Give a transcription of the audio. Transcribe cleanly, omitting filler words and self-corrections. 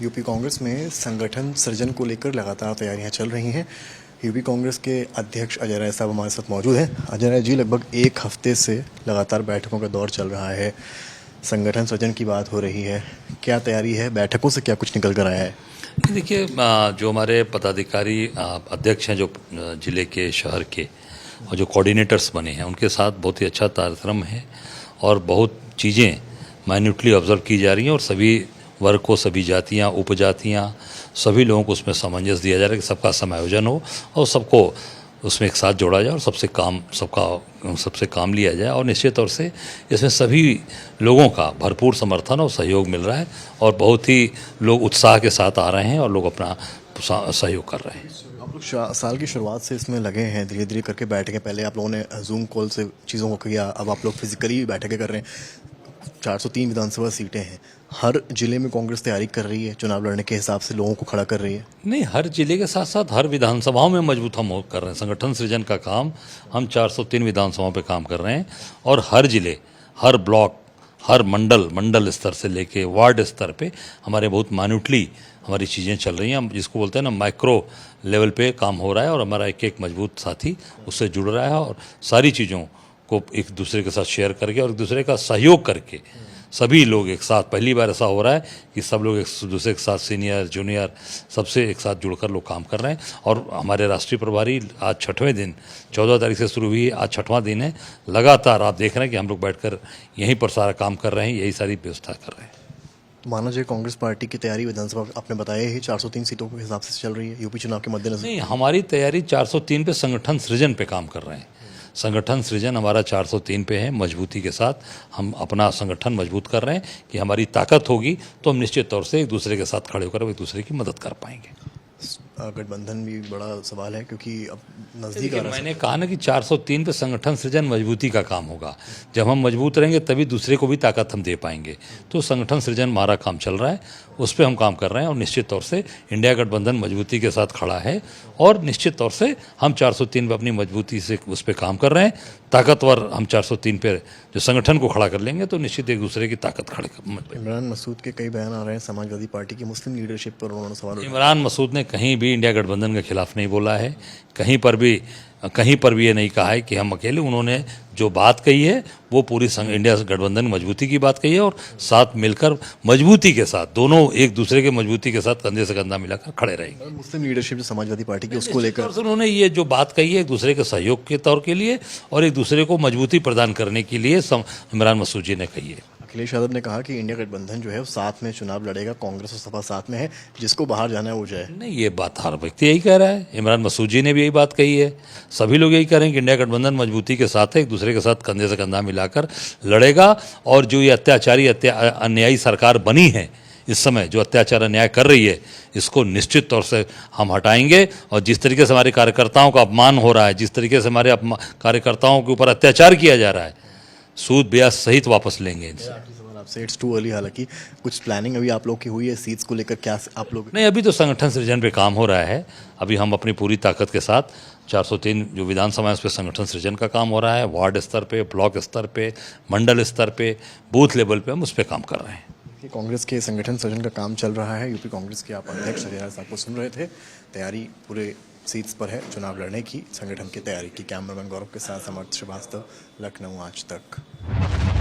UP Congress में संगठन सृजन को लेकर लगातार तैयारियां चल रही हैं। यूपी कांग्रेस के अध्यक्ष अजय राय साहब हमारे साथ मौजूद हैं। अजय राय जी, लगभग एक हफ्ते से लगातार बैठकों का दौर चल रहा है, संगठन सृजन की बात हो रही है, क्या तैयारी है? बैठकों से क्या कुछ निकल कर आया है? देखिए, जो हमारे पदाधिकारी अध्यक्ष हैं, जो जिले के, शहर के, और जो कोऑर्डिनेटर्स बने हैं, उनके साथ बहुत ही अच्छा तारतम्य है और बहुत चीज़ें माइन्यूटली ऑब्जर्व की जा रही हैं और सभी वर्ग को, सभी जातियाँ, उपजातियाँ, सभी लोगों को उसमें सामंजस्य दिया जा रहा है कि सबका समायोजन हो और सबको उसमें एक साथ जोड़ा जाए और सबसे काम लिया जाए। और निश्चित तौर से इसमें सभी लोगों का भरपूर समर्थन और सहयोग मिल रहा है और बहुत ही लोग उत्साह के साथ आ रहे हैं और लोग अपना सहयोग कर रहे हैं। आप लोग साल की शुरुआत से इसमें लगे हैं, धीरे धीरे करके बैठकें, पहले आप लोगों ने जूम कॉल से चीज़ों को किया, अब आप लोग फिजिकली बैठकें कर रहे हैं। 403 विधानसभा सीटें हैं, हर जिले में कांग्रेस तैयारी कर रही है, चुनाव लड़ने के हिसाब से लोगों को खड़ा कर रही है। नहीं, हर जिले के साथ साथ हर विधानसभाओं में मजबूत हम कर रहे हैं। संगठन सृजन का काम हम 403 विधानसभाओं पे काम कर रहे हैं और हर जिले, हर ब्लॉक, हर मंडल स्तर से लेके वार्ड स्तर पे हमारे बहुत माइन्यूटली हमारी चीज़ें चल रही हैं। हम जिसको बोलते हैं ना, माइक्रो लेवल पे काम हो रहा है और हमारा एक एक मजबूत साथी उससे जुड़ रहा है और सारी चीज़ों को एक दूसरे के साथ शेयर करके और एक दूसरे का सहयोग करके सभी लोग एक साथ, पहली बार ऐसा हो रहा है कि सब लोग एक दूसरे के साथ, सीनियर जूनियर, सबसे एक साथ जुड़कर लोग काम कर रहे हैं। और हमारे राष्ट्रीय प्रभारी आज 6वें दिन, 14 तारीख से शुरू हुई, आज 6वां दिन है। लगातार आप देख रहे हैं कि हम लोग बैठकर यहीं पर सारा काम कर रहे हैं, यही सारी व्यवस्था कर रहे हैं। माना जाए कांग्रेस पार्टी की तैयारी विधानसभा आपने बताया ही 403 सीटों के हिसाब से चल रही है यूपी चुनाव के मद्देनजर। नहीं, हमारी तैयारी 403 पे संगठन सृजन पे काम कर रहे हैं। संगठन सृजन हमारा 403 पे है। मजबूती के साथ हम अपना संगठन मजबूत कर रहे हैं कि हमारी ताकत होगी तो हम निश्चित तौर से एक दूसरे के साथ खड़े होकर एक दूसरे की मदद कर पाएंगे। गठबंधन भी बड़ा सवाल है क्योंकि अब नजदीक आ रहा है। मैंने कहा ना कि 403 पे संगठन सृजन मजबूती का काम होगा। जब हम मजबूत रहेंगे तभी दूसरे को भी ताकत हम दे पाएंगे। तो संगठन सृजन हमारा काम चल रहा है, उस पर हम काम कर रहे हैं और निश्चित तौर से इंडिया गठबंधन मजबूती के साथ खड़ा है और निश्चित तौर से हम 403 पे अपनी मजबूती से उस पर काम कर रहे हैं। ताकतवर हम 403 पे जो संगठन को खड़ा कर लेंगे तो निश्चित एक दूसरे की ताकत खड़े कर। इमरान मसूद के कई बयान आ रहे हैं समाजवादी पार्टी की मुस्लिम लीडरशिप पर, उन्होंने सवाल। इमरान मसूद ने कहीं भी इंडिया गठबंधन के खिलाफ नहीं बोला है, कहीं पर भी ये नहीं कहा है कि हम अकेले। उन्होंने जो बात कही है वो पूरी इंडिया गठबंधन मजबूती की बात कही है और साथ मिलकर मजबूती के साथ दोनों एक दूसरे के मजबूती के साथ कंधे से कंधा मिलाकर खड़े रहेंगे। मुस्लिम लीडरशिप जो समाजवादी पार्टी की, उसको लेकर उन्होंने ये जो बात कही है एक दूसरे के सहयोग के तौर के लिए और एक दूसरे को मजबूती प्रदान करने के लिए इमरान मसूद जी ने कही है। अखिलेश यादव ने कहा कि इंडिया गठबंधन जो है वो साथ में चुनाव लड़ेगा, कांग्रेस और सपा साथ में है, जिसको बाहर जाना है वो जाए। नहीं, ये बात हर व्यक्ति यही कह रहा है। इमरान मसूद जी ने भी यही बात कही है, सभी लोग यही कह रहे हैं कि इंडिया गठबंधन मजबूती के साथ है, एक दूसरे के साथ कंधे से कंधा मिलाकर लड़ेगा और जो ये अन्यायी सरकार बनी है इस समय, जो अत्याचार अन्याय कर रही है, इसको निश्चित तौर से हम हटाएंगे। और जिस तरीके से हमारे कार्यकर्ताओं का अपमान हो रहा है, जिस तरीके से हमारे कार्यकर्ताओं के ऊपर अत्याचार किया जा रहा है, सूद ब्याज सहित वापस लेंगे इनसे। आपसे इट्स टू अर्ली, हालांकि कुछ प्लानिंग अभी आप लोग की हुई है सीट्स को लेकर, क्या आप लोग? नहीं, अभी तो संगठन सृजन पे काम हो रहा है। अभी हम अपनी पूरी ताकत के साथ 403 जो विधानसभा है उस पर संगठन सृजन का काम हो रहा है। वार्ड स्तर पे, ब्लॉक स्तर पे, मंडल स्तर पे, बूथ लेवल पे हम उस पर काम कर रहे हैं। कांग्रेस के संगठन सृजन का काम चल रहा है। यूपी कांग्रेस के आप अध्यक्ष अजय राय साहब को सुन रहे थे। तैयारी पूरे सीट्स पर है चुनाव लड़ने की, संगठन की तैयारी की। कैमरामैन गौरव के साथ समर्थ श्रीवास्तव, लखनऊ आज तक।